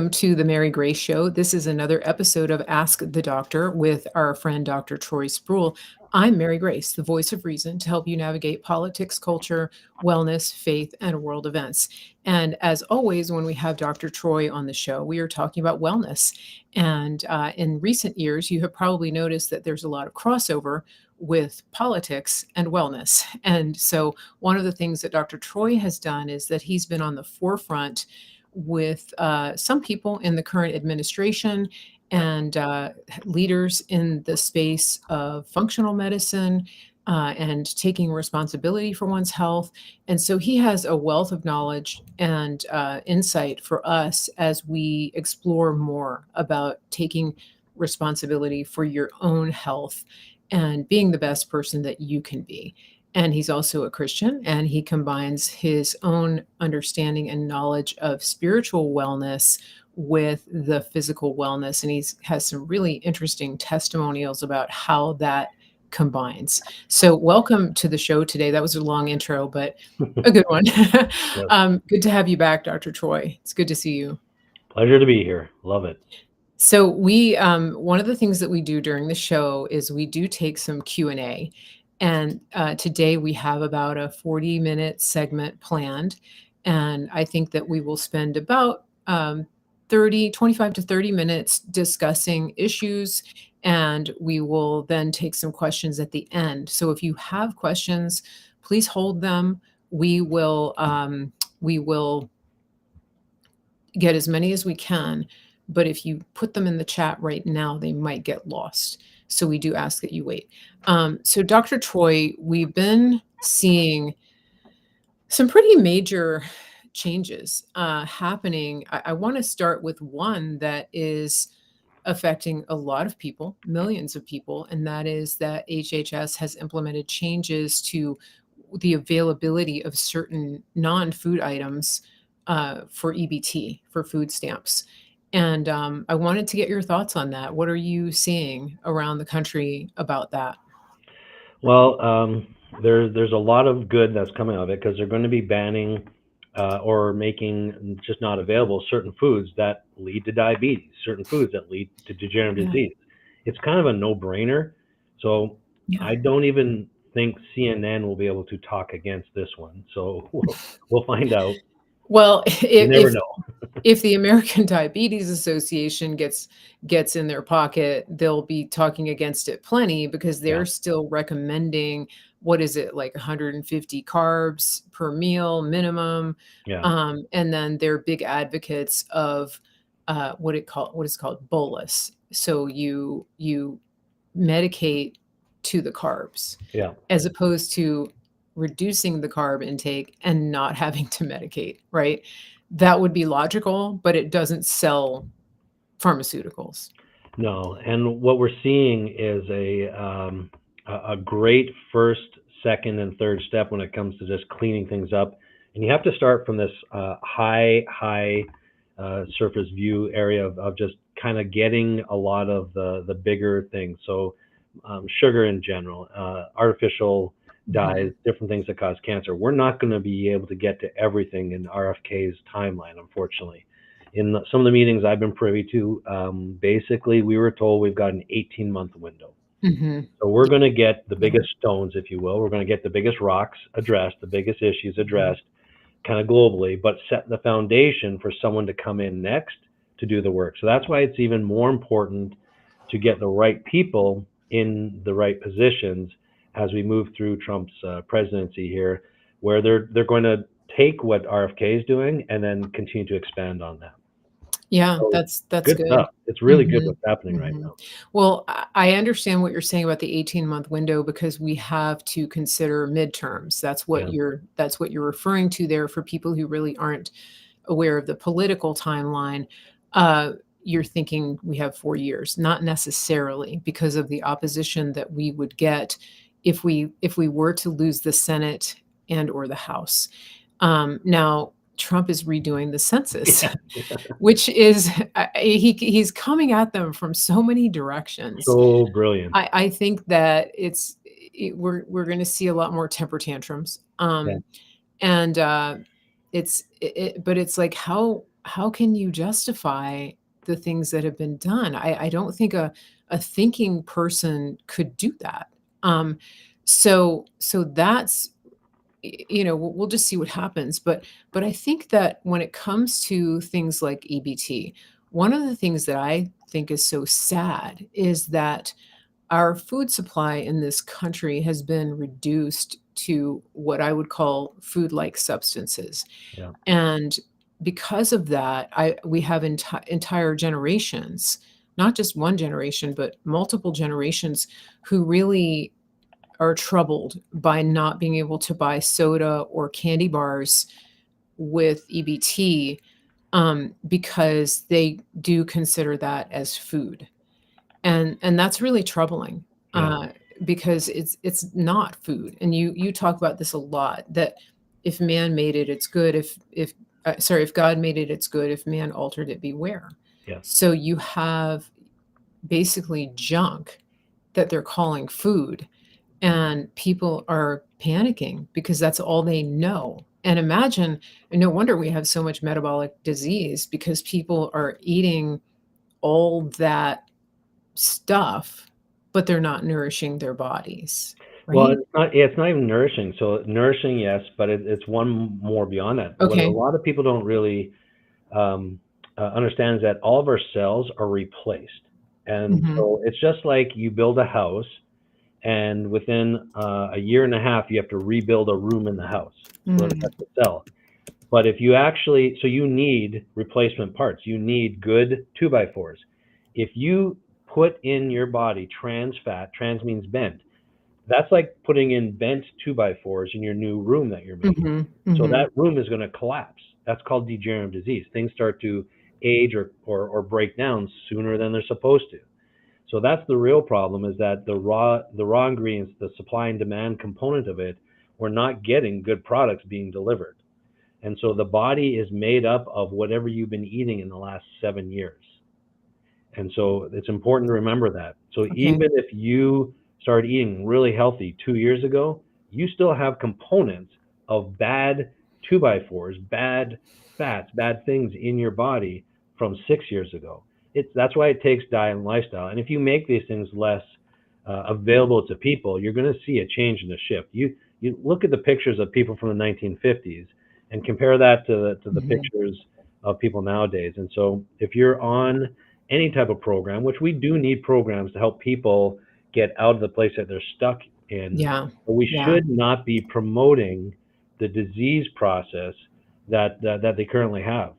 Welcome to the Mary Grace Show. This is another episode of Ask the Doctor with our friend Dr. Troy Spurrill. I'm Mary Grace, the voice of reason to help you navigate politics, culture, wellness, faith, and world events. And as always, when we have Dr. Troy on the show, we are talking about wellness. And in recent years, you have probably noticed that there's a lot of crossover with politics and wellness. And so one of the things that Dr. Troy has done is that he's been on the forefront with some people in the current administration and leaders in the space of functional medicine and taking responsibility for one's health. And so he has a wealth of knowledge and insight for us as we explore more about taking responsibility for your own health and being the best person that you can be. And he's also a Christian, and he combines his own understanding and knowledge of spiritual wellness with the physical wellness. And he has some really interesting testimonials about how that combines. So welcome to the show today. That was a long intro, but a good one. Yes. Good to have you back, Dr. Troy. It's good to see you. Pleasure to be here. Love it. So one of the things that we do during the show is we do take some Q&A. And today we have about a 40-minute segment planned. And I think that we will spend about 25 to 30 minutes discussing issues. And we will then take some questions at the end. So if you have questions, please hold them. We will get as many as we can. But if you put them in the chat right now, they might get lost. So we do ask that you wait. So Dr. Troy, we've been seeing some pretty major changes happening. I want to start with one that is affecting a lot of people, millions of people, and that is that HHS has implemented changes to the availability of certain non-food items for EBT, for food stamps. And I wanted to get your thoughts on that. What are you seeing around the country about that? Well, there's a lot of good that's coming out of it because they're going to be banning or making just not available certain foods that lead to diabetes, certain foods that lead to degenerative Yeah, disease. It's kind of a no-brainer. So yeah. I don't even think CNN will be able to talk against this one. So we'll find out. Well, You never know. if the American Diabetes Association gets in their pocket, they'll be talking against it plenty because Yeah, they're still recommending, what is it, like 150 carbs per meal minimum. yeah, And then they're big advocates of what is called bolus. So you medicate to the carbs yeah. as opposed to reducing the carb intake and not having to medicate, right? That would be logical, but it doesn't sell pharmaceuticals. No, and what we're seeing is a great first, second, and third step when it comes to just cleaning things up. And you have to start from this high surface view area of just kind of getting a lot of the bigger things. So sugar in general, artificial dyes, Mhm. different things that cause cancer. We're not going to be able to get to everything in RFK's timeline, unfortunately. In some of the meetings I've been privy to, basically we were told we've got an 18-month window. Mhm. So we're going to get the Yeah. biggest stones, if you will. We're going to get the biggest rocks addressed, the biggest issues Mhm. addressed, kind of globally, but set the foundation for someone to come in next to do the work. So that's why it's even more important to get the right people in the right positions as we move through Trump's presidency here, where they're going to take what RFK is doing and then continue to expand on that. Yeah, So that's good good. stuff. It's really good Mhm. what's happening right Mhm. now. Well, I understand what you're saying about the 18-month window because we have to consider midterms. Yeah, That's what you're referring to there for people who really aren't aware of the political timeline. Uh, you're thinking we have 4 years, not necessarily because of the opposition that we would get if we were to lose the Senate and or the House. Now Trump is redoing the census, yeah, which is he's coming at them from so many directions. so brilliant. I think that we're going to see a lot more temper tantrums. Yeah, And but it's like how can you justify the things that have been done? I don't think a thinking person could do that. Um, so that's we'll just see what happens. But I think that when it comes to things like EBT, one of the things that I think is so sad is that our food supply in this country has been reduced to what I would call food-like substances. Yeah. And because of that, I we have entire generations, not just one generation, but multiple generations who really are troubled by not being able to buy soda or candy bars with EBT, because they do consider that as food. And that's really troubling, Yeah. uh, because it's not food, and you talk about this a lot, that if man made it, it's good, if sorry, if God made it, it's good, if man altered it, beware. Yes. So you have basically junk that they're calling food, and people are panicking because that's all they know. And imagine, and no wonder we have so much metabolic disease, because people are eating all that stuff, but they're not nourishing their bodies, Well, right? it's not even nourishing. So nourishing, yes, but it's one more beyond that. What a Okay. lot of people don't really um, understand is that all of our cells are replaced. And Mhm. so it's just like you build a house, and within a year and a half, you have to rebuild a room in the house. So Mm. that's the cell. But if you actually, so you need replacement parts. You need good 2x4s. If you put in your body trans fat, trans means bent, that's like putting in bent 2x4s in your new room that you're making. Mhm. So Mhm. that room is going to collapse. That's called degenerative disease. Things start to age or break down sooner than they're supposed to. So that's the real problem, is that the raw ingredients, the supply and demand component of it, we're not getting good products being delivered. And so the body is made up of whatever you've been eating in the last 7 years. And so it's important to remember that. So Okay. even if you started eating really healthy 2 years ago, you still have components of bad 2x4s, bad fats, bad things in your body from 6 years ago. That's why it takes diet and lifestyle. And if you make these things less available to people, you're going to see a change in the shift. You look at the pictures of people from the 1950s and compare that to the Mhm. pictures of people nowadays. And so if you're on any type of program, which we do need programs to help people get out of the place that they're stuck in, Yeah. but we Yeah. should not be promoting the disease process that they currently have.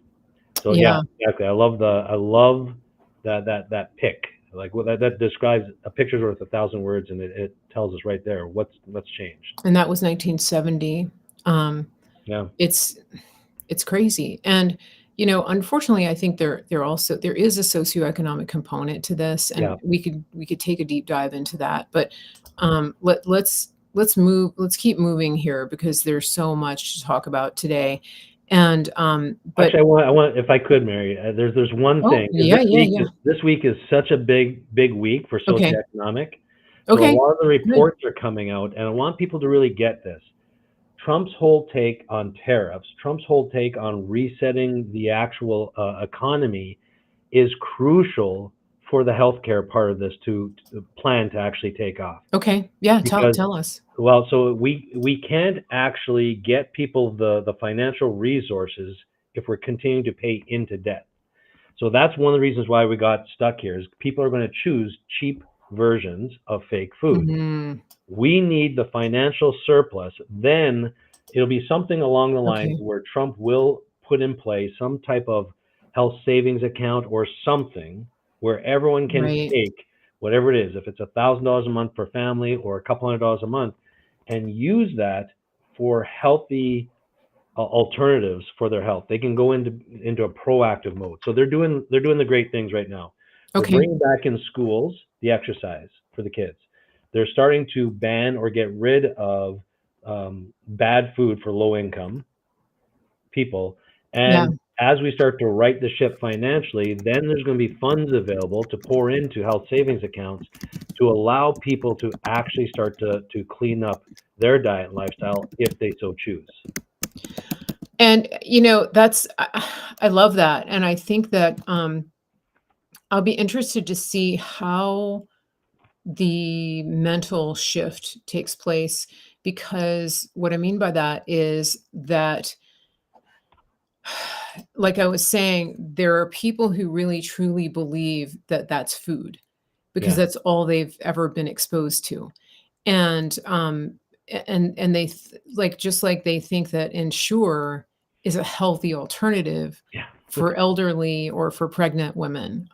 So yeah, Yeah. exactly. I love that pick. Like that describes a picture's worth 1,000 words, and it tells us right there what's changed. And that was 1970. Um, Yeah, it's it's crazy. And, unfortunately, I think there is a socioeconomic component to this, yeah. and we could take a deep dive into that. But let's keep moving here, because there's so much to talk about today. And but Actually, I want, if I could, Mary. There's one oh, thing, because yeah, yeah, yeah. this week is such a big week for Okay. socioeconomic. So a Okay. lot of the Good. reports are coming out, and I want people to really get this. Trump's whole take on tariffs, Trump's whole take on resetting the actual economy, is crucial for the healthcare part of this to plan to actually take off. Okay. Yeah, tell Because, tell us. well, so we can't actually get people the financial resources if we're continuing to pay into debt. So that's one of the reasons why we got stuck here, is people are going to choose cheap versions of fake food. Mhm. We need the financial surplus. Then it'll be something along the lines Okay. where Trump will put in place some type of health savings account or something where everyone can Right. take whatever it is, if it's $1,000 a month per family or a couple $100 a month, and use that for healthy alternatives for their health. They can go into a proactive mode. So they're doing the great things right now. They're Okay. bringing back in schools the exercise for the kids. They're starting to ban or get rid of bad food for low income people. Yeah. And as we start to right the ship financially, then there's going to be funds available to pour into health savings accounts to allow people to actually start to clean up their diet and lifestyle if they so choose. And, that's I love that, and I think that, I'll be interested to see how the mental shift takes place, because what I mean by that is that, like I was saying, there are people who really truly believe that that's food because Yeah, that's all they've ever been exposed to. And, and they like, just like they think that Ensure is a healthy alternative yeah, for elderly or for pregnant women.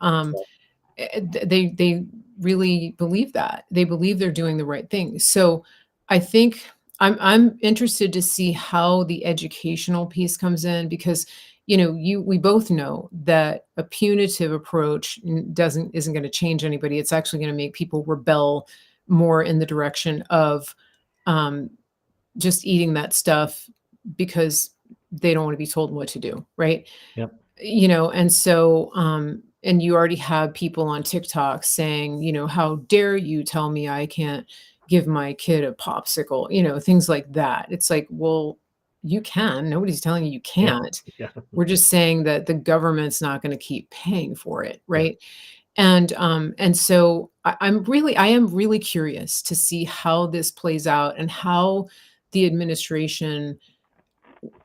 They really believe that. They believe they're doing the right thing. So I think I'm interested to see how the educational piece comes in, because you we both know that a punitive approach isn't going to change anybody. It's actually going to make people rebel more in the direction of um, just eating that stuff because they don't want to be told what to do, right? yep, And so, and you already have people on TikTok saying, "How dare you tell me I can't give my kid a popsicle?" Things like that. It's like, well, you can. Nobody's telling you you yeah, can't. yeah, We're just saying that the government's not going to keep paying for it, yeah, right? And so I am really curious to see how this plays out and how the administration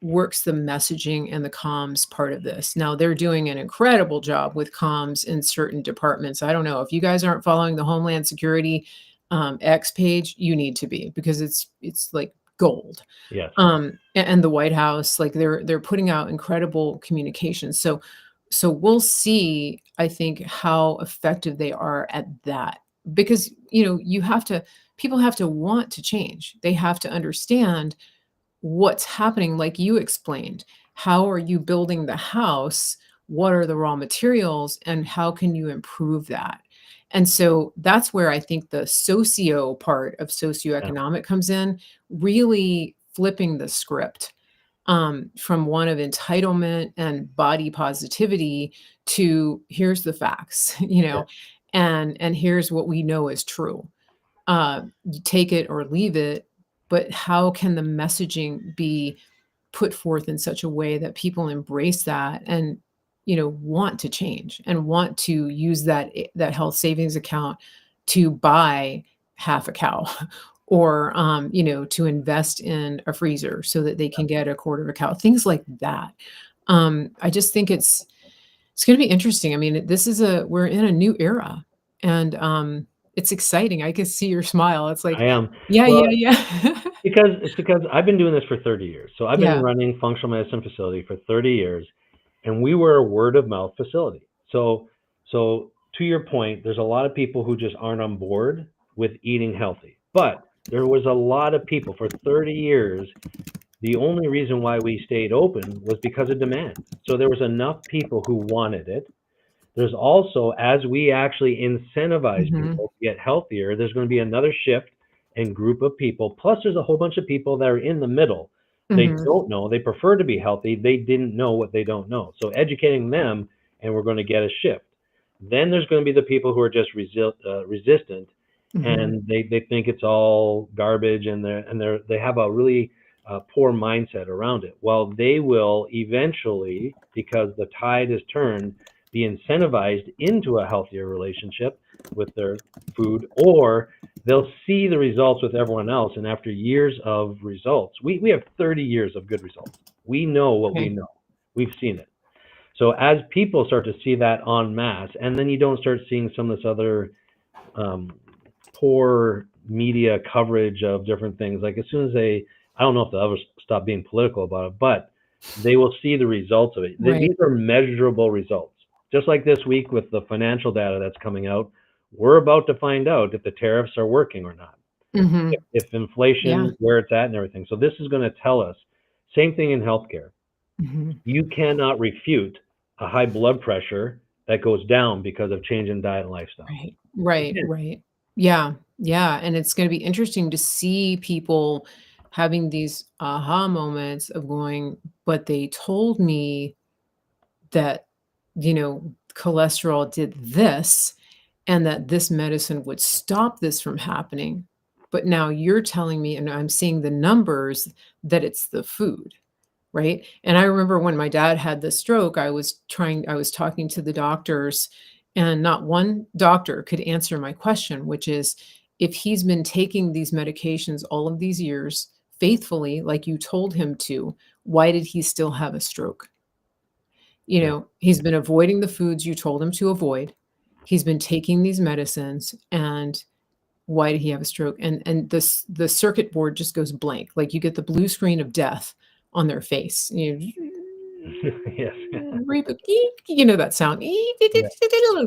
works the messaging and the comms part of this. Now, they're doing an incredible job with comms in certain departments. I don't know if you guys aren't following the Homeland Security X page, you need to be, because it's like gold. yes, And the White House, like they're putting out incredible communications. So we'll see, I think, how effective they are at that, because you have to people have to want to change. They have to understand what's happening, like you explained. How are you building the house? What are the raw materials, and how can you improve that? And so that's where I think the socio part of yeah, socioeconomic comes in, really flipping the script, from one of entitlement and body positivity to here's the facts, yeah, and here's what we know is true. You take it or leave it, but how can the messaging be put forth in such a way that people embrace that and want to change and want to use that health savings account to buy half a cow or to invest in a freezer so that they can get a quarter of a cow, things like that. I just think it's going to be interesting. I mean, we're in a new era, and it's exciting. I can see your smile. It's I like, am. yeah, Well, yeah, yeah. because I've been doing this for 30 years. So I've been Yeah. running functional medicine facility for 30 years, and we were a word of mouth facility. So to your point, there's a lot of people who just aren't on board with eating healthy. But there was a lot of people for 30 years. The only reason why we stayed open was because of demand. So there was enough people who wanted it. There's also, as we actually incentivize Mhm. people to get healthier, there's going to be another shift and group of people. Plus, there's a whole bunch of people that are in the middle. They Mhm. don't know. They prefer to be healthy. They didn't know what they don't know. So educating them, and we're going to get a shift. Then there's going to be the people who are just resistant, Mhm. and they think it's all garbage, and they have a really poor mindset around it. Well, they will eventually, because the tide has turned, be incentivized into a healthier relationship with their food, or they'll see the results with everyone else. And after years of results, we have 30 years of good results. We know what we Okay. know. We've seen it. So as people start to see that en masse, and then you don't start seeing some of this other um, poor media coverage of different things. Like as soon as I don't know if they'll ever stop being political about it, but they will see the results of it. Right. These are measurable results. Just like this week with the financial data that's coming out, we're about to find out if the tariffs are working or not, Mhm. if Yeah. inflation, where it's at and everything. So this is going to tell us, same thing in healthcare. Mhm. You cannot refute a high blood pressure that goes down because of change in diet and lifestyle. Right. You Right, can't. right. Yeah. Yeah, and it's gonna be interesting to see people having these aha moments of going, "But they told me that, cholesterol did this, and that this medicine would stop this from happening. But now you're telling me, and I'm seeing the numbers, that it's the food." right? And I remember when my dad had the stroke, I was talking to the doctors, and not one doctor could answer my question, which is, if he's been taking these medications all of these years faithfully, like you told him to, why did he still have a stroke? You Yeah. know, he's been avoiding the foods you told him to avoid. He's been taking these medicines, and why did he have a stroke? And the circuit board just goes blank. Like, you get the blue screen of death on their face. Yes. Reboot, you know that sound, Yeah.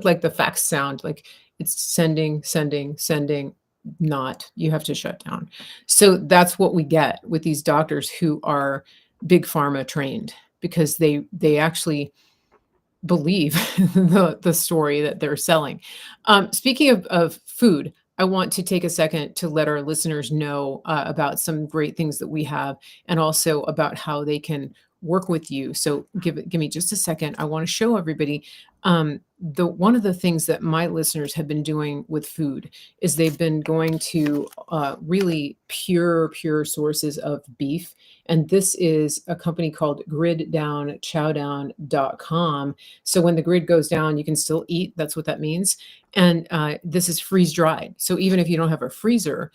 like the fax sound, like it's sending, sending, sending, not, you have to shut down. So that's what we get with these doctors who are big pharma trained, because they actually believe the story that they're selling. Speaking of food, I want to take a second to let our listeners know about some great things that we have, and also about how they can work with you. So give me just a second. I want to show everybody the one of the things that my listeners have been doing with food is they've been going to really pure sources of beef. And this is a company called griddownchowdown.com. So when the grid goes down, you can still eat. That's what that means. And this is freeze dried. So even if you don't have a freezer,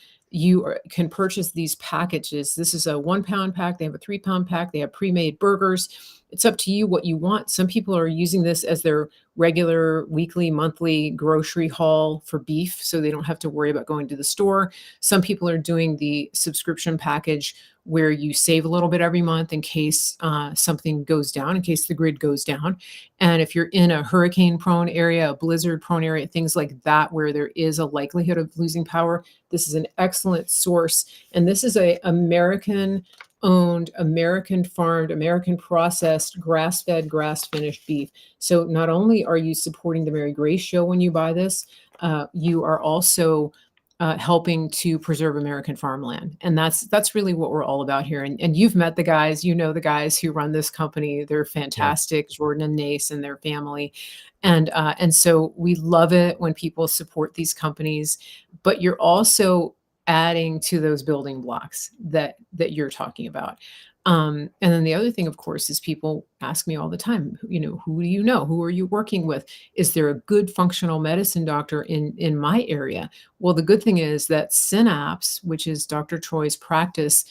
can purchase these packages. This is a 1 pound pack. They have a 3 pound pack. They have pre-made burgers. It's up to you what you want. Some people are using this as their regular weekly, monthly grocery haul for beef, so they don't have to worry about going to the store. Some people are doing the subscription package where you save a little bit every month in case something goes down, in case the grid goes down. And if you're in a hurricane prone area, a blizzard prone area, things like that, where there is a likelihood of losing power, this is an excellent source. And this is a American owned, American farmed, American processed, grass fed, grass finished beef. So not only are you supporting the Mary Grace Show when you buy this, you are also helping to preserve American farmland. And that's really what we're all about here. And you've met the guys, you know, the guys who run this company. They're Yeah. fantastic, Jordan and Nace and their family. And so we love it when people support these companies, but you're also adding to those building blocks that you're talking about. And then the other thing, of course, is people ask me all the time, you know, who do you know? Who are you working with? Is there a good functional medicine doctor in my area? Well, the good thing is that Synapse, which is Dr. Troy's practice,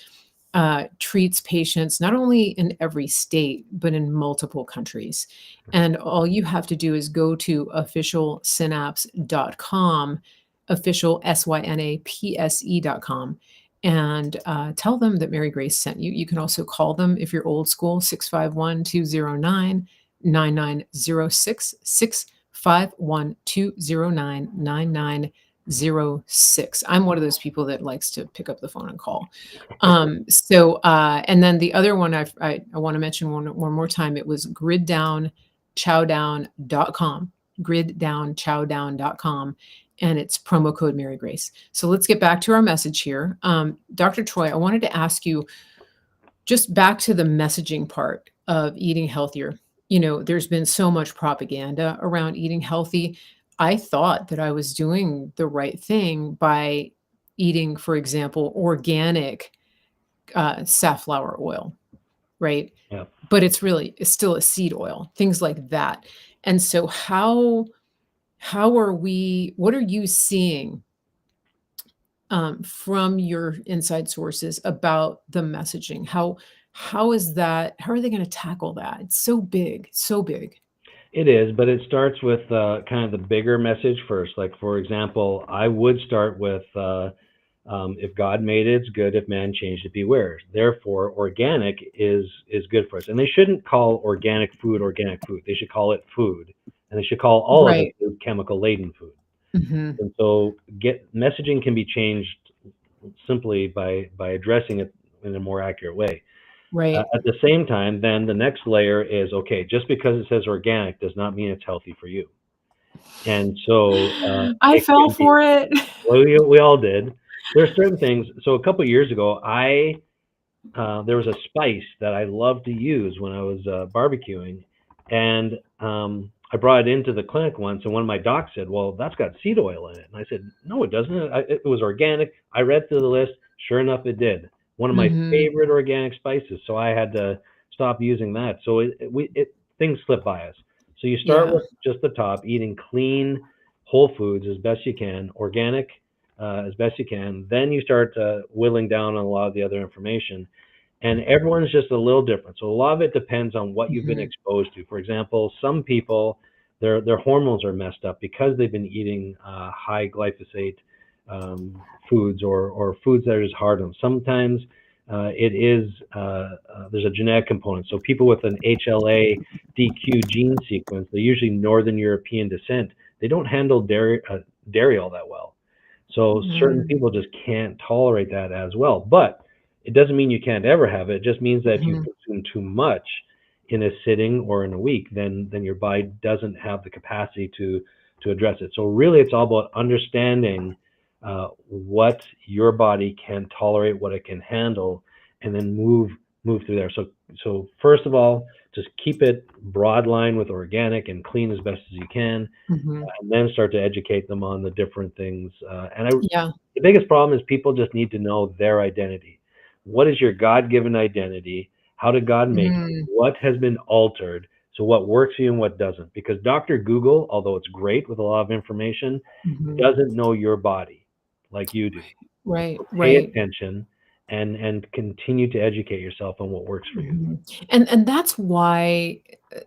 treats patients not only in every state, but in multiple countries. And all you have to do is go to officialsynapse.com, official synapse.com, and tell them that Mary Grace sent you. You can also call them if you're old school, 651-209-9906, 651-209-9906. I'm one of those people that likes to pick up the phone and call. And then the other one I want to mention one more time. It was griddownchowdown.com, griddownchowdown.com, and it's promo code Mary Grace. So let's get back to our message here. Dr. Troy, I wanted to ask you, just back to the messaging part of eating healthier. You know, there's been so much propaganda around eating healthy. I thought that I was doing the right thing by eating, for example, organic safflower oil, right? Yeah. But it's still a seed oil, things like that. And so what are you seeing from your inside sources about the messaging? How is that? How are they going to tackle that? It's so big, so big. It is, but it starts with kind of the bigger message first. Like, for example, I would start with if God made it, it's good. If man changed it, beware. Therefore, organic is good for us. And they shouldn't call organic food. They should call it food, and they should call all other Right. food chemical laden food. Hmm. And so, messaging can be changed simply by addressing it in a more accurate way. Right. At the same time, then the next layer is, okay, just because it says organic does not mean it's healthy for you. And so I it fell can be, for it. well, we all did. There are certain things. So a couple of years ago, there was a spice that I loved to use when I was barbecuing, and I brought it into the clinic once, and one of my docs said, "Well, that's got seed oil in it," and I said, "No, it doesn't. It was organic." I read through the list. Sure enough, it did. One of my Hmm. favorite organic spices. So I had to stop using that. So things slip by us. So you start Yeah. with just the top, eating clean, whole foods as best you can, organic as best you can. Then you start whittling down on a lot of the other information. And everyone's just a little different. So a lot of it depends on what you've been Mhm. exposed to. For example, some people, their hormones are messed up because they've been eating high glyphosate foods or foods that are just hard on them. Sometimes it is there's a genetic component. So people with an HLA DQ gene sequence, they're usually Northern European descent. They don't handle dairy all that well. So certain Mm. people just can't tolerate that as well. But it doesn't mean you can't ever have it. It just means that if you Mhm. consume too much in a sitting or in a week, then your body doesn't have the capacity to address it. So really, it's all about understanding what your body can tolerate, what it can handle, and then move through there. So first of all, just keep it broad line with organic and clean as best as you can, Mhm. and then start to educate them on the different things. Yeah. The biggest problem is people just need to know their identity. What is your God-given identity? How did God make you? Mm. What has been altered? So what works for you and what doesn't? Because Dr. Google, although it's great with a lot of information, Mhm. doesn't know your body like you do. Right, So pay right. attention and continue to educate yourself on what works for you. Mhm. And that's why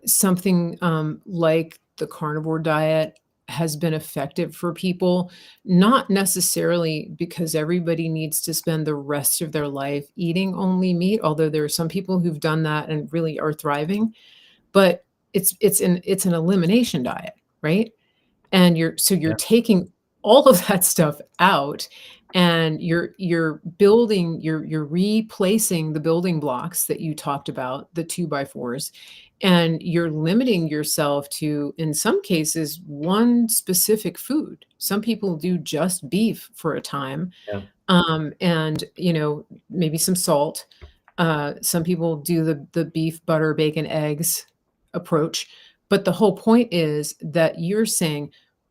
something, like the carnivore diet has been effective for people, not necessarily because everybody needs to spend the rest of their life eating only meat, although there are some people who've done that and really are thriving, but it's an elimination diet, right? And you're Yeah, taking all of that stuff out, and you're building you're replacing the building blocks that you talked about, the 2 by 4s, and you're limiting yourself to, in some cases, one specific food. Some people do just beef for a time, yeah, and, maybe some salt. Some people do the beef, butter, bacon, eggs approach, but the whole point is that you're saying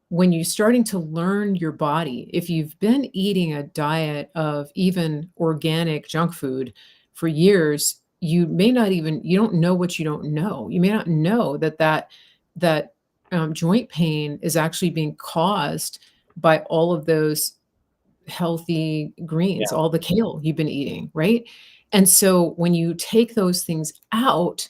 when you're starting to learn your body, if you've been eating a diet of even organic junk food for years, you don't know what you don't know. You may not know that joint pain is actually being caused by all of those healthy greens, yeah, all the kale you've been eating, right? And so when you take those things out,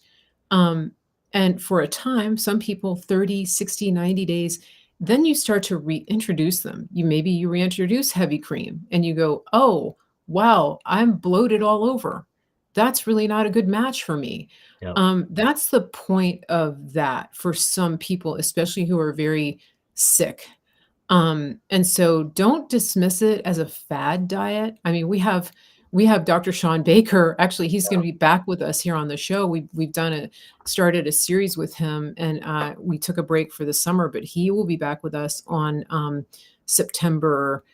um, and for a time, some people 30, 60, 90 days, then you start to reintroduce them. You reintroduce heavy cream and you go, "Oh, wow, I'm bloated all over. That's really not a good match for me." yeah. That's the point of that for some people, especially who are very sick. And so don't dismiss it as a fad diet. I mean, we have Dr. Sean Baker. Actually, he's going to be back with us here on the show. We've started a series with him, and we took a break for the summer, but he will be back with us on September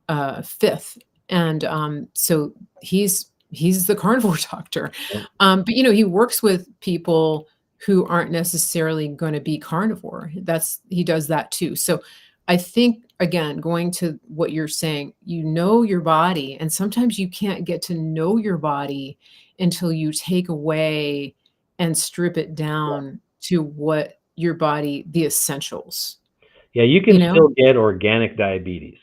5th. And so he's the carnivore doctor. Yeah. But he works with people who aren't necessarily going to be carnivore. He does that too. So I think, again, going to what you're saying, you know your body, and sometimes you can't get to know your body until you take away and strip it down to what your body, the essentials, Yeah, you you can know? still get organic diabetes.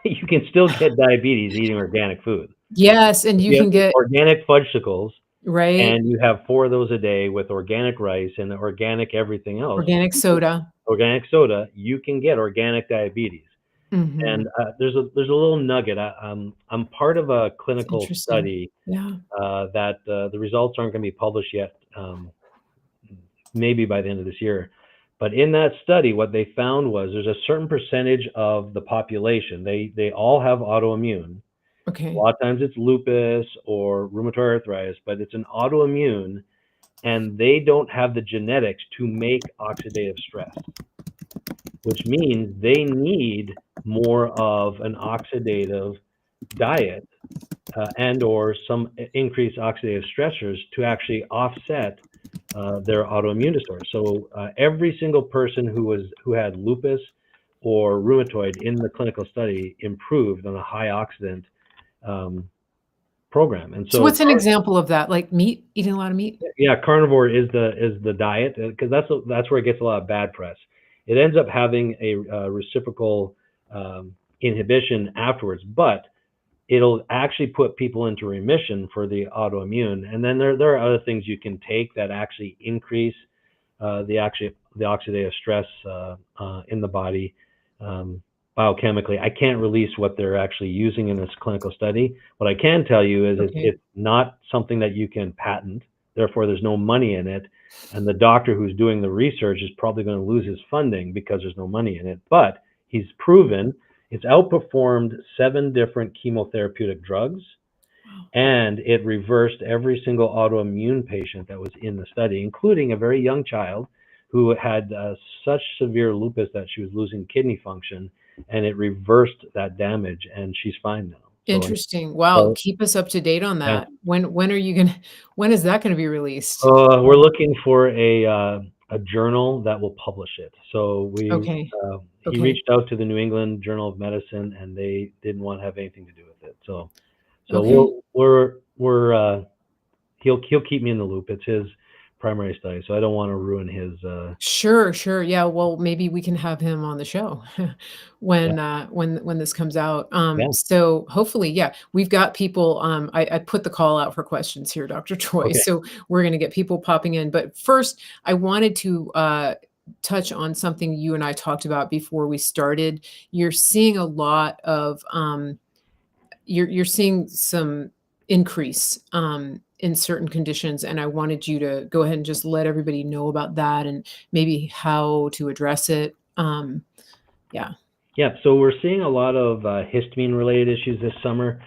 You can still get diabetes eating organic food. Yes, and If you you have can get organic fudgesicles right, and you have 4 of those a day with organic rice and organic everything else, organic soda. organic soda, you can get organic diabetes. And Mhm. there's a little nugget. I'm part of a It's clinical interesting. study Yeah. that the results aren't going to be published yet, maybe by the end of this year. But in that study, what they found was there's a certain percentage of the population. They all have autoimmune. A Okay. lot of times it's lupus or rheumatoid arthritis, but it's an autoimmune, and they don't have the genetics to make oxidative stress, which means they need more of an oxidative diet and or some increased oxidative stressors to actually offset their autoimmune disorder. So every single person who had lupus or rheumatoid in the clinical study improved on a high oxidant um, program. And So so what's an example of that? Like meat? Eating a lot of meat? yeah, carnivore is the diet because that's where it gets a lot of bad press. It ends up having a reciprocal inhibition afterwards, but it'll actually put people into remission for the autoimmune. And then there are other things you can take that actually increase the oxidative stress in the body biochemically. I can't release what they're actually using in this clinical study. What I can tell you is Okay. it's not something that you can patent. Therefore, there's no money in it. And the doctor who's doing the research is probably going to lose his funding because there's no money in it. But he's proven it's outperformed 7 different chemotherapeutic drugs, Wow. and it reversed every single autoimmune patient that was in the study, including a very young child who had such severe lupus that she was losing kidney function, and it reversed that damage, and she's fine now. So, Interesting. Wow, so keep us up to date on yeah, that. When are you gonna when is that gonna be released? we're looking for a journal that will publish it. So Okay. he Okay. reached out to the New England Journal of Medicine, and they didn't want to have anything to do with it. So Okay. we're he'll keep me in the loop. It's his primary study, so I don't want to ruin his. Sure, sure. Yeah, well, maybe we can have him on the show Yeah, when this comes out. yeah, So hopefully, yeah, we've got people. I put the call out for questions here, Dr. Troy. okay, So we're gonna get people popping in. But first, I wanted to touch on something you and I talked about before we started. You're seeing a lot of you're seeing some increase in certain conditions, and I wanted you to go ahead and just let everybody know about that and maybe how to address it. Yeah. yeah. So we're seeing a lot of histamine-related issues this summer.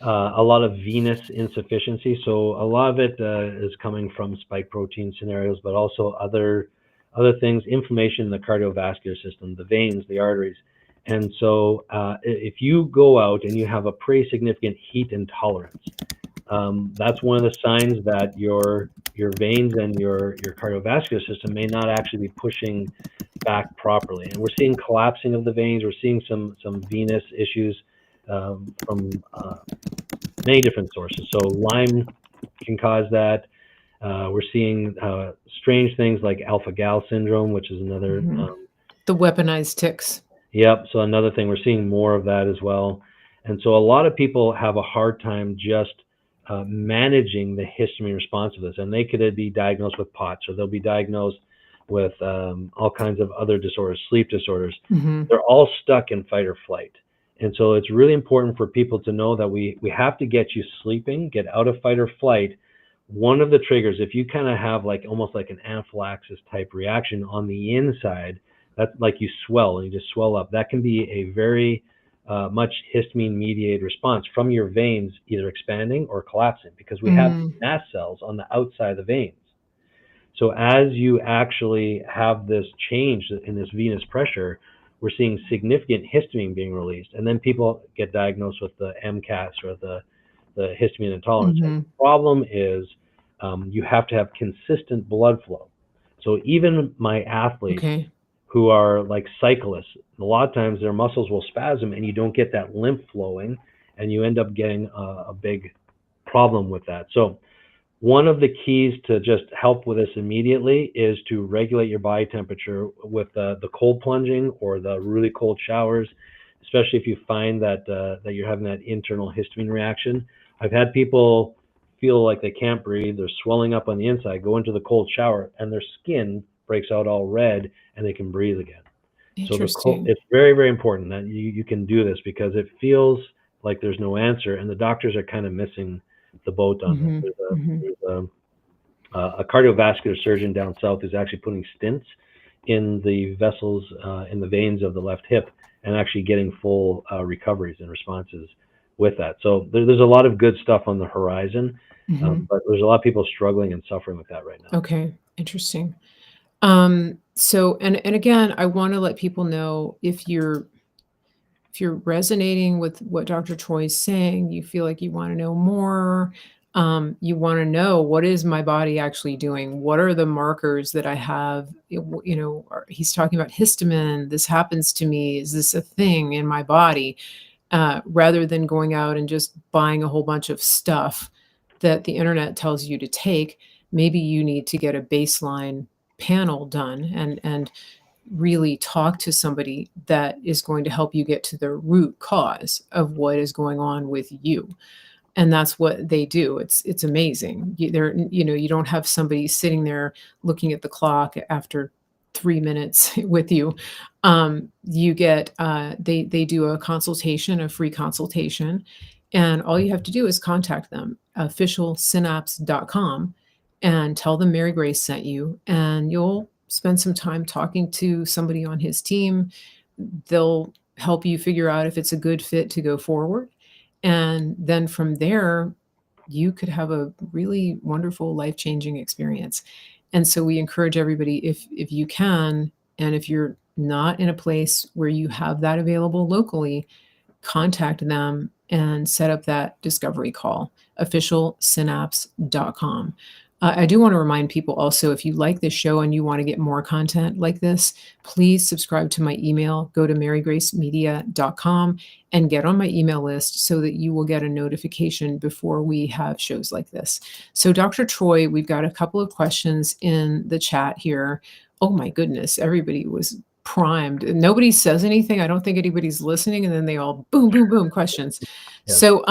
A lot of venous insufficiency. So a lot of it is coming from spike protein scenarios, but also other things, inflammation in the cardiovascular system, the veins, the arteries. And so if you go out and you have a pretty significant heat intolerance, that's one of the signs that your veins and your cardiovascular system may not actually be pushing back properly. And we're seeing collapsing of the veins. We're seeing some venous issues from many different sources. So Lyme can cause that. We're seeing strange things like alpha gal syndrome, which is another. Mhm. The weaponized ticks. Yep. So another thing, we're seeing more of that as well. And so a lot of people have a hard time just managing the histamine response to this. And they could be diagnosed with POTS, or they'll be diagnosed with all kinds of other disorders, sleep disorders. Mhm. They're all stuck in fight or flight. And so it's really important for people to know that we have to get you sleeping, get out of fight or flight. One of the triggers, if you kind of have like almost like an anaphylaxis type reaction on the inside, that's like you swell and you just swell up. That can be a very much histamine mediated response from your veins either expanding or collapsing, because we have Mm. mast cells on the outside of the veins. So as you actually have this change in this venous pressure, we're seeing significant histamine being released, and then people get diagnosed with the MCAS, or the histamine intolerance. And Mhm. the problem is you have to have consistent blood flow. So even my athletes Okay. who are like cyclists, a lot of times their muscles will spasm and you don't get that lymph flowing, and you end up getting a big problem with that. So one of the keys to just help with this immediately is to regulate your body temperature with the cold plunging or the really cold showers, especially if you find that that you're having that internal histamine reaction. I've had people feel like they can't breathe, they're swelling up on the inside, go into the cold shower, and their skin breaks out all red, and they can breathe again. So Interesting. it's very, very important that you can do this, because it feels like there's no answer, and the doctors are kind of missing the boat on this. Mhm. Mhm. There's a cardiovascular surgeon down south who's actually putting stents in the vessels in the veins of the left hip, and actually getting full recoveries and responses with that. So there's a lot of good stuff on the horizon, Mhm. but there's a lot of people struggling and suffering with that right now. Okay. Interesting. So and again, I wanna let people know if you're resonating with what Dr. Troy is saying, you feel like you wanna know more, you wanna know, "What is my body actually doing? What are the markers that I have?" He's talking about histamine, "This happens to me. Is this a thing in my body?" rather than going out and just buying a whole bunch of stuff that the internet tells you to take. Maybe you need to get a baseline panel done and really talk to somebody that is going to help you get to the root cause of what is going on with you. And that's what they do. It's amazing. You don't have somebody sitting there looking at the clock after 3 minutes with you. You get they do a consultation, a free consultation, and all you have to do is contact them, officialsynapse.com, and tell them Mary Grace sent you, and you'll spend some time talking to somebody on his team. They'll help you figure out if it's a good fit to go forward, and then from there, you could have a really wonderful life-changing experience. And so we encourage everybody, if you can, and if you're not in a place where you have that available locally, contact them and set up that discovery call, officialsynapse.com. I do want to remind people also, if you like this show and you want to get more content like this, please subscribe to my email. Go to marygracemedia.com and get on my email list so that you will get a notification before we have shows like this. So, Dr. Troy, we've got a couple of questions in the chat here. Oh my goodness, everybody was primed. Nobody says anything. I don't think anybody's listening, and then they all boom, boom, boom questions. Yes. So,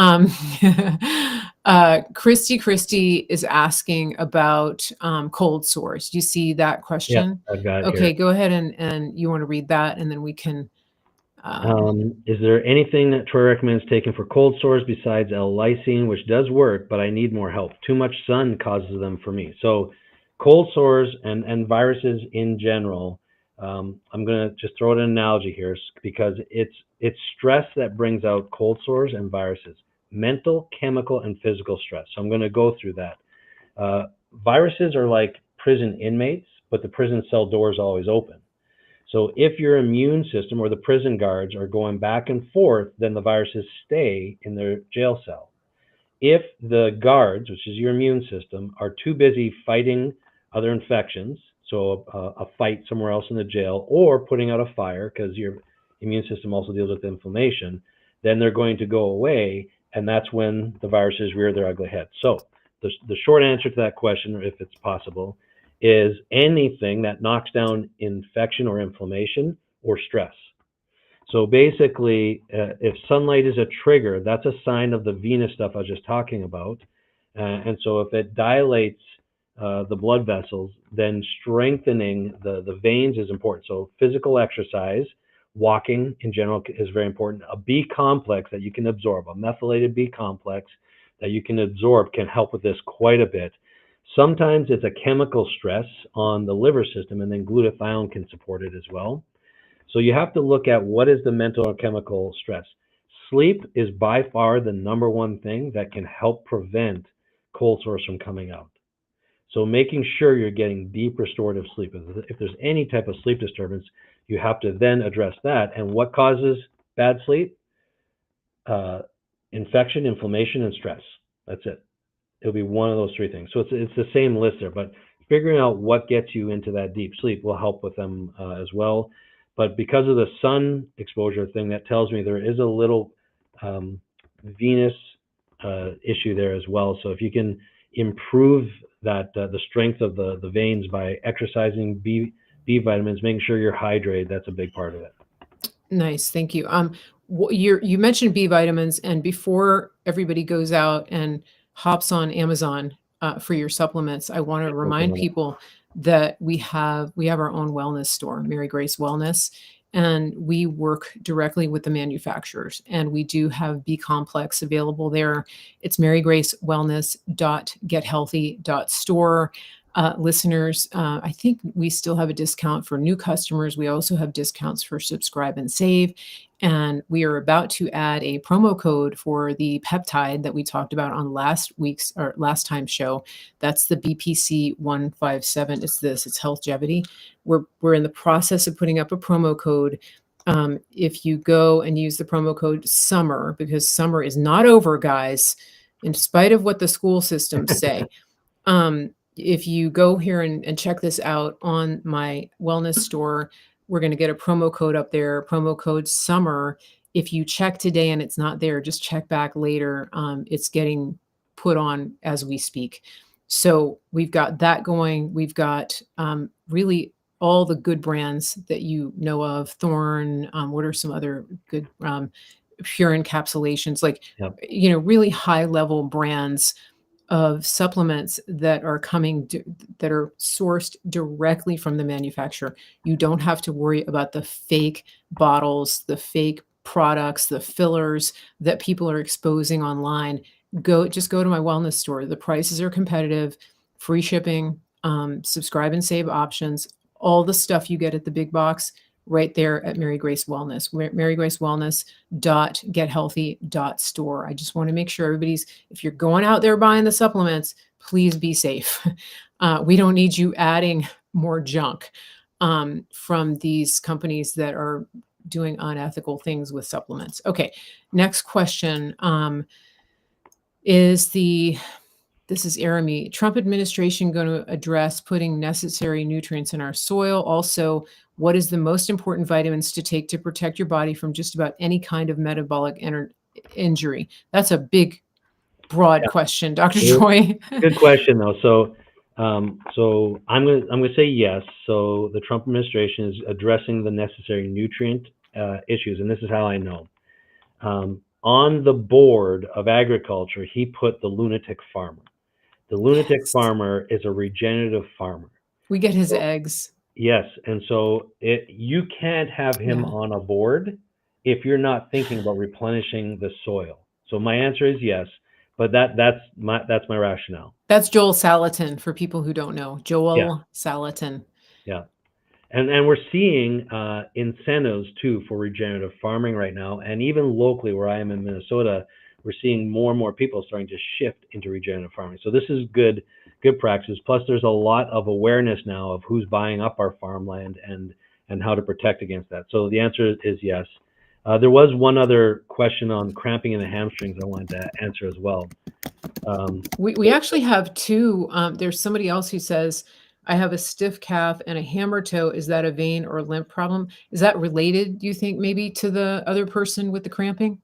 Christy is asking about cold sores. Do you see that Yeah, question? I've got it Okay, here. go ahead and you want to read that, and then we can. Is there anything that Troy recommends taking for cold sores besides L-lysine, which does work, but I need more help? Too much sun causes them for me. So cold sores and viruses in general, I'm going to just throw an analogy here because it's stress that brings out cold sores and viruses, mental, chemical, and physical stress. So I'm going to go through that. Viruses are like prison inmates, but the prison cell door is always open. So if your immune system or the prison guards are going back and forth, then the viruses stay in their jail cell. If the guards, which is your immune system, are too busy fighting other infections, so a fight somewhere else in the jail, or putting out a fire, because your immune system also deals with inflammation, then they're going to go away, and that's when the viruses rear their ugly head. So the short answer to that question, or if it's possible, is anything that knocks down infection or inflammation or stress. So basically, if sunlight is a trigger, that's a sign of the venous stuff I was just talking about. And so if it dilates the blood vessels, then strengthening the veins is important. So physical exercise, walking in general is very important. A B complex that you can absorb, a methylated B complex that you can absorb can help with this quite a bit. Sometimes it's a chemical stress on the liver system, and then glutathione can support it as well. So you have to look at what is the mental or chemical stress. Sleep is by far the number one thing that can help prevent cold sores from coming out. So making sure you're getting deep restorative sleep. If there's any type of sleep disturbance, you have to then address that. And what causes bad sleep? Infection, inflammation, and stress. That's it. It'll be one of those three things. So it's the same list there, but figuring out what gets you into that deep sleep will help with them as well. But because of the sun exposure thing, that tells me there is a little venous issue there as well. So if you can improve that the strength of the veins by exercising, B vitamins, making sure you're hydrated, that's a big part of it. Nice, thank you. You mentioned B vitamins, and before everybody goes out and hops on Amazon for your supplements, I want to remind people that we have our own wellness store, Mary Grace Wellness, and we work directly with the manufacturers, and we do have B complex available there. It's maryggracewellness.gethealthy.store. Listeners, I think we still have a discount for new customers. We also have discounts for subscribe and save. And we are about to add a promo code for the peptide that we talked about on last time's show. That's the BPC 157. It's Healthgevity. We're in the process of putting up a promo code. If you go and use the promo code SUMMER, because summer is not over, guys, in spite of what the school systems say. If you go here and check this out on my wellness store, we're going to get a promo code up there, promo code SUMMER. if you check today and it's not there, just check back later. It's getting put on as we speak. So we've got that going. We've got really all the good brands that you know of. Thorn. What are some other good pure encapsulations? Like, Yep. really high level brands of supplements that are that are sourced directly from the manufacturer. You don't have to worry about the fake bottles, the fake products, the fillers that people are exposing online. Just go to my wellness store. The prices are competitive, free shipping, subscribe and save options, all the stuff you get at the big box right there at Mary Grace Wellness. Mary Grace Wellness .gethealthy.store. I just want to make sure everybody's, if you're going out there buying the supplements, please be safe. We don't need you adding more junk from these companies that are doing unethical things with supplements. Okay, next question. This is Arami. Trump administration going to address putting necessary nutrients in our soil? Also, what is the most important vitamins to take to protect your body from just about any kind of metabolic injury? That's a big, broad question, Dr. Good Troy. good question though. So I'm gonna say yes. So the Trump administration is addressing the necessary nutrient issues, and this is how I know. On the board of agriculture, he put the lunatic farmer. The lunatic Yes. farmer is a regenerative farmer. We get his So, eggs. yes, and so you can't have him Yeah. on a board if you're not thinking about replenishing the soil. So my answer is yes, but that's my rationale. That's Joel Salatin for people who don't know. Yeah, Joel Salatin. yeah. And we're seeing incentives too for regenerative farming right now, and even locally where I am in Minnesota, we're seeing more and more people starting to shift into regenerative farming. So this is good practice. Plus, there's a lot of awareness now of who's buying up our farmland and how to protect against that. So the answer is yes. There was one other question on cramping in the hamstrings I wanted to answer as well. We actually have two. There's somebody else who says, I have a stiff calf and a hammer toe. Is that a vein or lymph problem? Is that related, do you think, maybe to the other person with the cramping?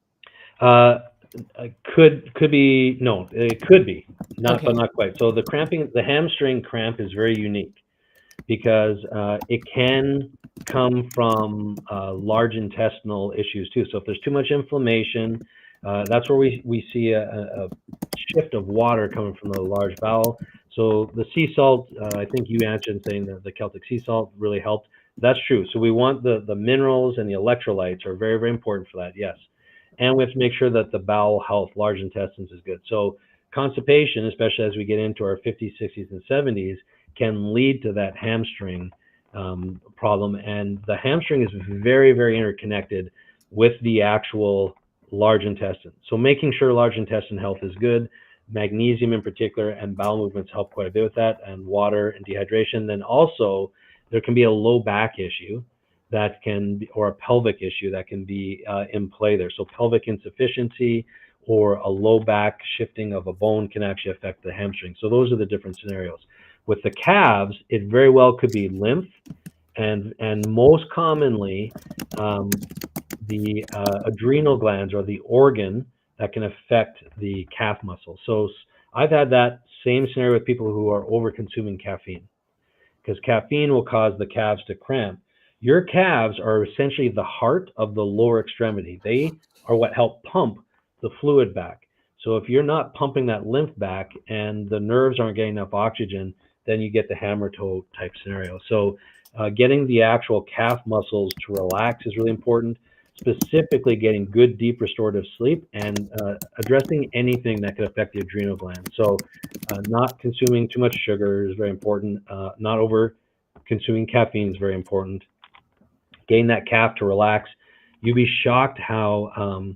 Uh, could be no, it could be not, but Okay. not quite. So the hamstring cramp is very unique because it can come from large intestinal issues too. So if there's too much inflammation, that's where we see a shift of water coming from the large bowel. So the sea salt, I think you answered saying that the Celtic sea salt really helped. That's true. So we want the minerals and the electrolytes are very, very important for that. Yes. And we have to make sure that the bowel health, large intestines is good. So constipation, especially as we get into our 50s, 60s, and 70s, can lead to that hamstring problem. And the hamstring is very, very interconnected with the actual large intestine. So making sure large intestine health is good, magnesium in particular, and bowel movements help quite a bit with that, and water and dehydration. Then also there can be a low back issue that can be, or a pelvic issue that can be in play there. So pelvic insufficiency or a low back shifting of a bone can actually affect the hamstring. So those are the different scenarios. With the calves, it very well could be lymph, and most commonly the adrenal glands are the organ that can affect the calf muscle. So I've had that same scenario with people who are over consuming caffeine, because caffeine will cause the calves to cramp. Your calves are essentially the heart of the lower extremity. They are what help pump the fluid back. So if you're not pumping that lymph back and the nerves aren't getting enough oxygen, then you get the hammer toe type scenario. So getting the actual calf muscles to relax is really important, specifically getting good deep restorative sleep and addressing anything that could affect the adrenal glands. So not consuming too much sugar is very important. Not over consuming caffeine is very important. Getting that calf to relax. You'd be shocked how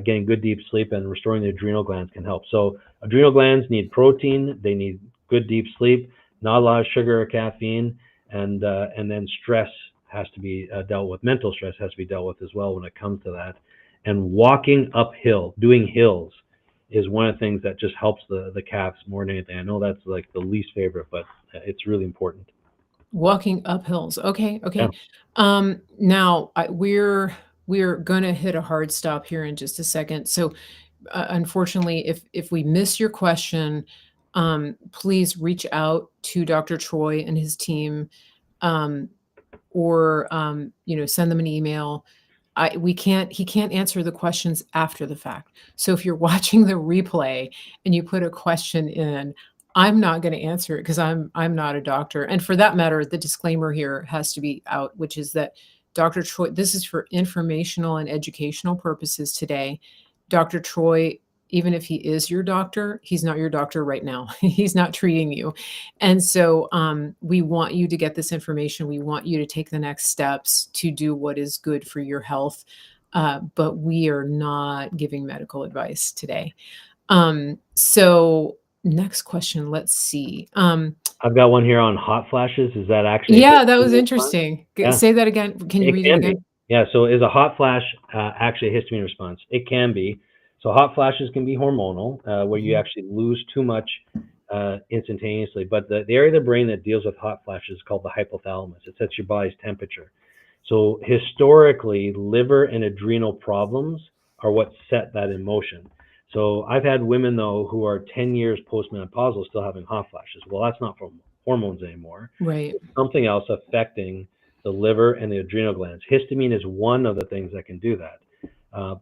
getting good deep sleep and restoring the adrenal glands can help. So adrenal glands need protein. They need good deep sleep, not a lot of sugar or caffeine, and then stress has to be dealt with. Mental stress has to be dealt with as well when it comes to that. And walking uphill, doing hills, is one of the things that just helps the calves more than anything. I know that's like the least favorite, but it's really important. Walking up hills. Okay, Yeah. okay. Now we're we're going to hit a hard stop here in just a second. So, unfortunately, if we miss your question, please reach out to Dr. Troy and his team, um, or send them an email. He can't answer the questions after the fact. So if you're watching the replay and you put a question in, I'm not going to answer it because I'm not a doctor. And for that matter, the disclaimer here has to be out, which is that Dr. Troy, this is for informational and educational purposes today. Dr. Troy, even if he is your doctor, he's not your doctor right now. He's not treating you. And so we want you to get this information. We want you to take the next steps to do what is good for your health. But we are not giving medical advice today. So, next question, let's see. I've got one here on hot flashes. Is that actually a Yeah, that histamine was response? interesting. Yeah, Say that again. Can you it read it can be. again? Yeah, so is a hot flash actually a histamine response? It can be. So hot flashes can be hormonal, where you Mhm. actually lose too much instantaneously. But the area of the brain that deals with hot flashes is called the hypothalamus. It sets your body's temperature. So historically, liver and adrenal problems are what set that in motion. So I've had women though who are 10 years postmenopausal still having hot flashes. Well, that's not from hormones anymore. Right. It's something else affecting the liver and the adrenal glands. Histamine is one of the things that can do that.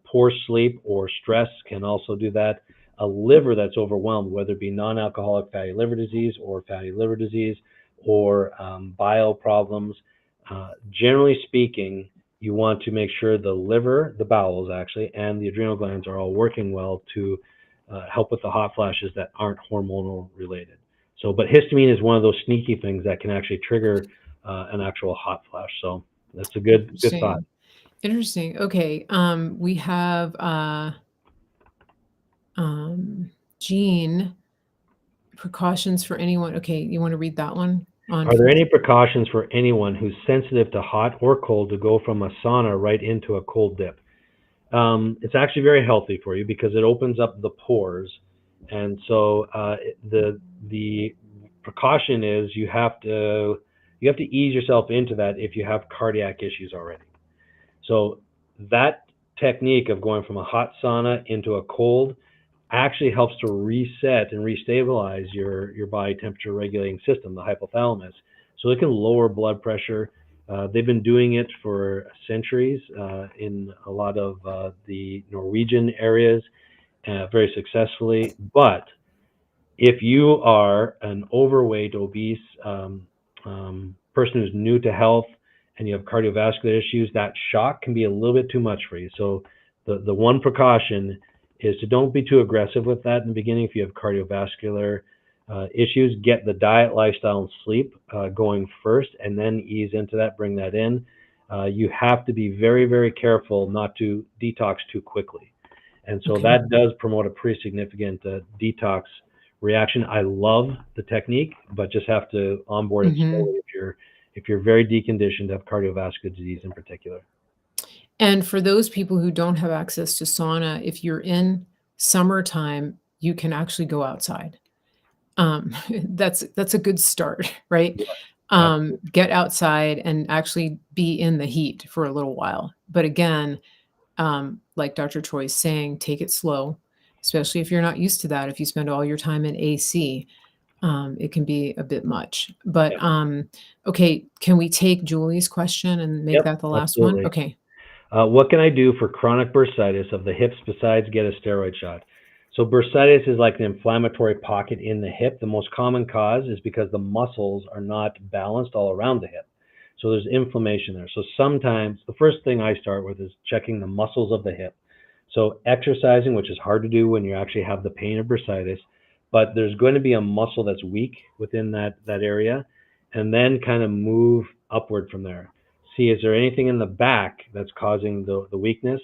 Poor sleep or stress can also do that. A liver that's overwhelmed, whether it be non-alcoholic fatty liver disease or fatty liver disease or bile problems, generally speaking, you want to make sure the liver, the bowels actually, and the adrenal glands are all working well to help with the hot flashes that aren't hormonal related. So, but histamine is one of those sneaky things that can actually trigger an actual hot flash. So that's a good thought. Interesting. Interesting. Okay. We have um, Jean, precautions for anyone. Okay, you want to read that one on Are there first? any precautions for anyone who's sensitive to hot or cold to go from a sauna right into a cold dip? It's actually very healthy for you because it opens up the pores, and so the precaution is you have to ease yourself into that if you have cardiac issues already. So that technique of going from a hot sauna into a cold actually helps to reset and restabilize your body temperature regulating system, the hypothalamus, so it can lower blood pressure. They've been doing it for centuries in a lot of the Norwegian areas very successfully. But if you are an overweight, obese person who's new to health and you have cardiovascular issues, that shock can be a little bit too much for you. So the one precaution is to don't be too aggressive with that in the beginning. If you have cardiovascular issues, get the diet, lifestyle, and sleep going first, and then ease into that, bring that in. You have to be very, very careful not to detox too quickly. And so Okay. that does promote a pretty significant detox reaction. I love the technique, but just have to onboard it Hmm. slowly if you're very deconditioned to have cardiovascular disease in particular. And for those people who don't have access to sauna, if you're in summertime, you can actually go outside. That's a good start, right? Yes, absolutely. Get outside and actually be in the heat for a little while. But again, like Dr. Troy is saying, take it slow, especially if you're not used to that. If you spend all your time in AC, it can be a bit much. But Yep, okay, can we take Julie's question and make yep, that the last one? absolutely. Okay. What can I do for chronic bursitis of the hips besides get a steroid shot? So bursitis is like an inflammatory pocket in the hip. The most common cause is because the muscles are not balanced all around the hip. So there's inflammation there. So sometimes the first thing I start with is checking the muscles of the hip. So exercising, which is hard to do when you actually have the pain of bursitis, but there's going to be a muscle that's weak within that area, and then kind of move upward from there. See, is there anything in the back that's causing the weakness?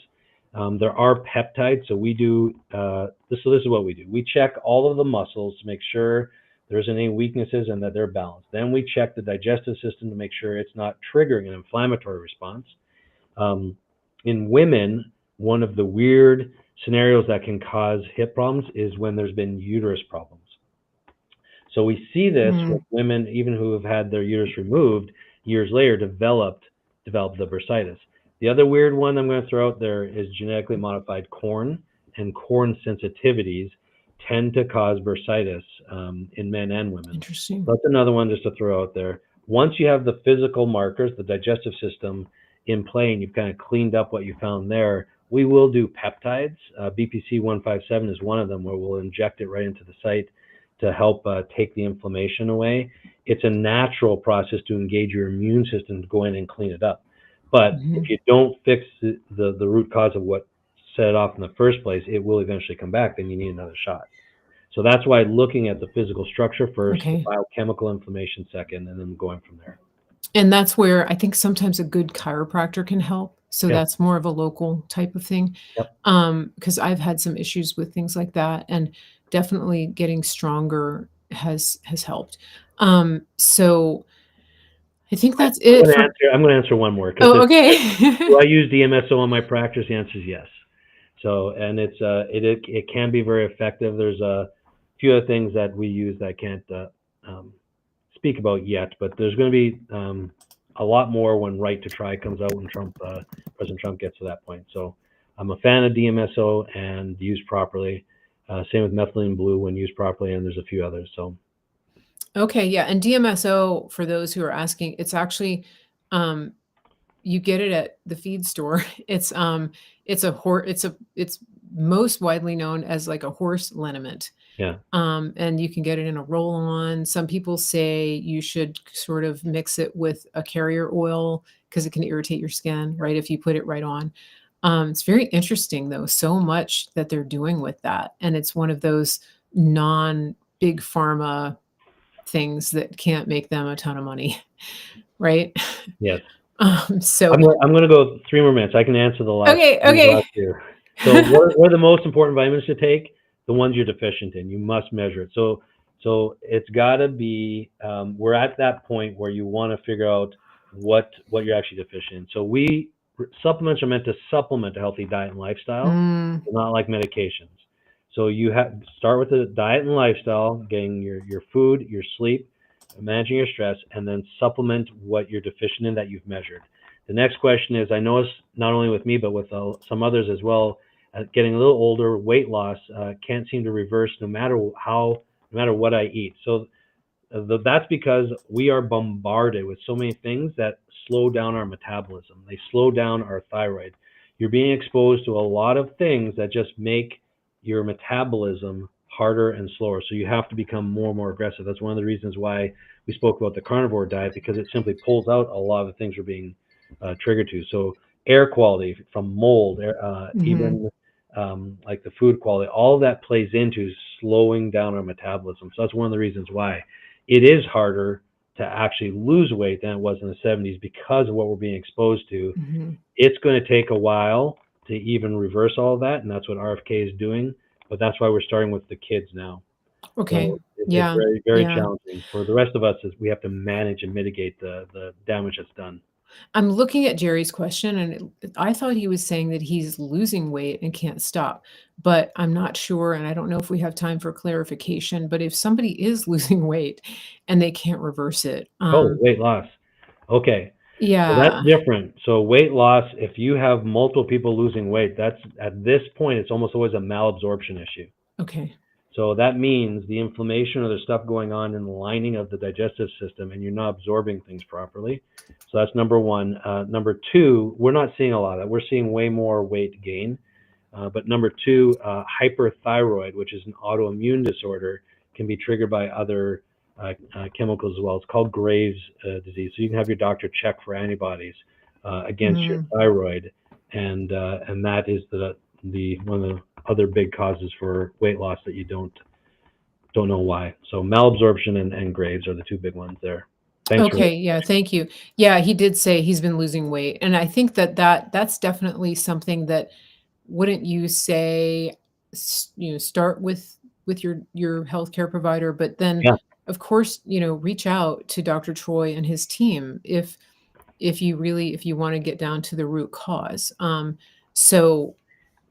There are peptides, so we do this. So this is what we do: we check all of the muscles to make sure there isn't any weaknesses and that they're balanced. Then we check the digestive system to make sure it's not triggering an inflammatory response. Um, in women, one of the weird scenarios that can cause hip problems is when there's been uterus problems. So we see this with Mm, women, even who have had their uterus removed, years later develop the bursitis. The other weird one I'm going to throw out there is genetically modified corn, and corn sensitivities tend to cause bursitis in men and women. Interesting. So that's another one just to throw out there. Once you have the physical markers, the digestive system in play, and you've kind of cleaned up what you found there, we will do peptides. BPC 157 is one of them, where we'll inject it right into the site to help take the inflammation away. It's a natural process to engage your immune system to go in and clean it up. But Mhm. if you don't fix the root cause of what set it off in the first place, it will eventually come back. Then you need another shot. So that's why looking at the physical structure first, the Okay. biochemical inflammation second, and then going from there. And that's where I think sometimes a good chiropractor can help. So Yeah. that's more of a local type of thing. Yep. Because I've had some issues with things like that, and definitely getting stronger has helped. So I think I, that's it for. I'm going to answer one more because Oh, okay. do I use DMSO in my practice? The answer is yes. So, and it can be very effective. There's a few other things that we use that I can't um, speak about yet, but there's going to be a lot more when Right to Try comes out when President Trump gets to that point. So, I'm a fan of DMSO and used properly. Same with methylene blue when used properly, and there's a few others. So, Okay, yeah, and DMSO, for those who are asking, it's actually, um, you get it at the feed store. It's most widely known as like a horse liniment. yeah, And you can get it in a roll-on. Some people say you should sort of mix it with a carrier oil because it can irritate your skin, right, if you put it right on. It's very interesting, though, so much that they're doing with that, and it's one of those non-big pharma things that can't make them a ton of money, right? yes. So I'm gonna go 3 more minutes. I can answer okay, these okay. last 2. So what are the most important vitamins to take? The ones you're deficient in. You must measure it. So it's gotta be, we're at that point where you wanna figure out what you're actually deficient in. So supplements are meant to supplement a healthy diet and lifestyle, Mm, but not like medications. So you have start with the diet and lifestyle, getting your food, your sleep, managing your stress, and then supplement what you're deficient in that you've measured. The next question is, I notice not only with me, but with some others as well, getting a little older, weight loss can't seem to reverse no matter what I eat. So that's because we are bombarded with so many things that slow down our metabolism. They slow down our thyroid. You're being exposed to a lot of things that just make your metabolism harder and slower. So you have to become more and more aggressive. That's one of the reasons why we spoke about the carnivore diet, because it simply pulls out a lot of the things we're being triggered to. So air quality from mold, mhm, even like the food quality, all of that plays into slowing down our metabolism. So that's one of the reasons why it is harder to actually lose weight than it was in the 70s because of what we're being exposed to. mhm. It's going to take a while to even reverse all of that, and that's what RFK is doing. But that's why we're starting with the kids now. Okay. So it's Yeah, very, very yeah. challenging. For the rest of us, is we have to manage and mitigate the damage that's done. I'm looking at Jerry's question, and I thought he was saying that he's losing weight and can't stop, but I'm not sure, and I don't know if we have time for clarification, but if somebody is losing weight and they can't reverse it, Oh, weight loss. Okay. So that's yeah, different. So weight loss, if you have multiple people losing weight, that's at this point, it's almost always a malabsorption issue. okay. So that means the inflammation or the stuff going on in the lining of the digestive system, and you're not absorbing things properly. So that's number one. Number two, we're not seeing a lot of that. We're seeing way more weight gain. But number two, hyperthyroid, which is an autoimmune disorder, can be triggered by other chemicals as well. It's called Graves' disease. So you can have your doctor check for antibodies against your Mm, thyroid, and that is the one of the other big causes for weight loss that you don't know why. So malabsorption and Graves are the two big ones there. Thanks for okay, yeah, thank you. Yeah, he did say he's been losing weight, and I think that's definitely something that wouldn't you say, start with your healthcare provider, but then, yeah, of course, reach out to Dr. Troy and his team if you wanna get down to the root cause. So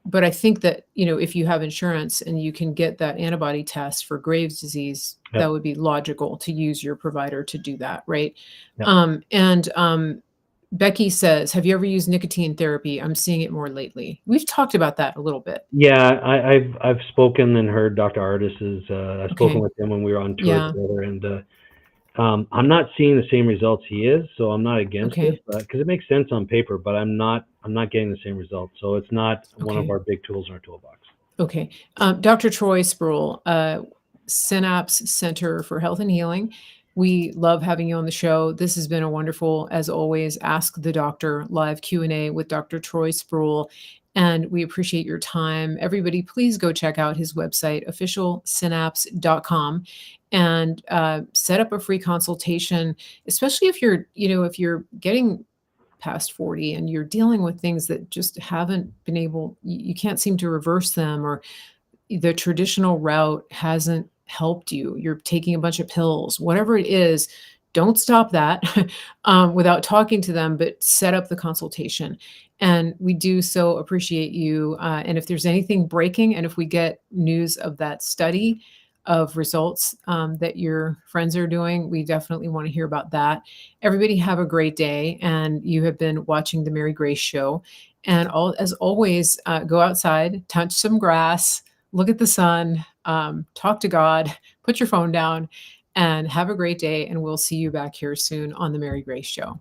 but I think that, if you have insurance and you can get that antibody test for Graves' disease, yeah, that would be logical to use your provider to do that, right? yeah. And, Becky says, "Have you ever used nicotine therapy? I'm seeing it more lately." We've talked about that a little bit. Yeah, I've spoken and heard Dr. Artis's. I've spoken Okay. with him when we were on tour Yeah. together, and I'm not seeing the same results he is, so I'm not against it, Okay. but because it makes sense on paper, but I'm not getting the same results. So it's not one of Okay. our big tools in our toolbox. Okay. Dr. Troy Spurrill, Synapse Center for Health and Healing. We love having you on the show. This has been a wonderful, as always, Ask the Doctor live Q&A with Dr. Troy Spurrill, and we appreciate your time. Everybody, please go check out his website, officialsynapse.com, and set up a free consultation, especially if if you're getting past 40 and you're dealing with things that just haven't been able you can't seem to reverse them, or the traditional route hasn't helped you. You're taking a bunch of pills, whatever it is, don't stop that without talking to them, but set up the consultation. And we do so appreciate you. And if there's anything breaking, and if we get news of that study of results that your friends are doing, we definitely want to hear about that. Everybody have a great day. And you have been watching the Mary Grace Show. And as always, go outside, touch some grass, look at the sun, talk to God, put your phone down, and have a great day. And we'll see you back here soon on the Mary Grace Show.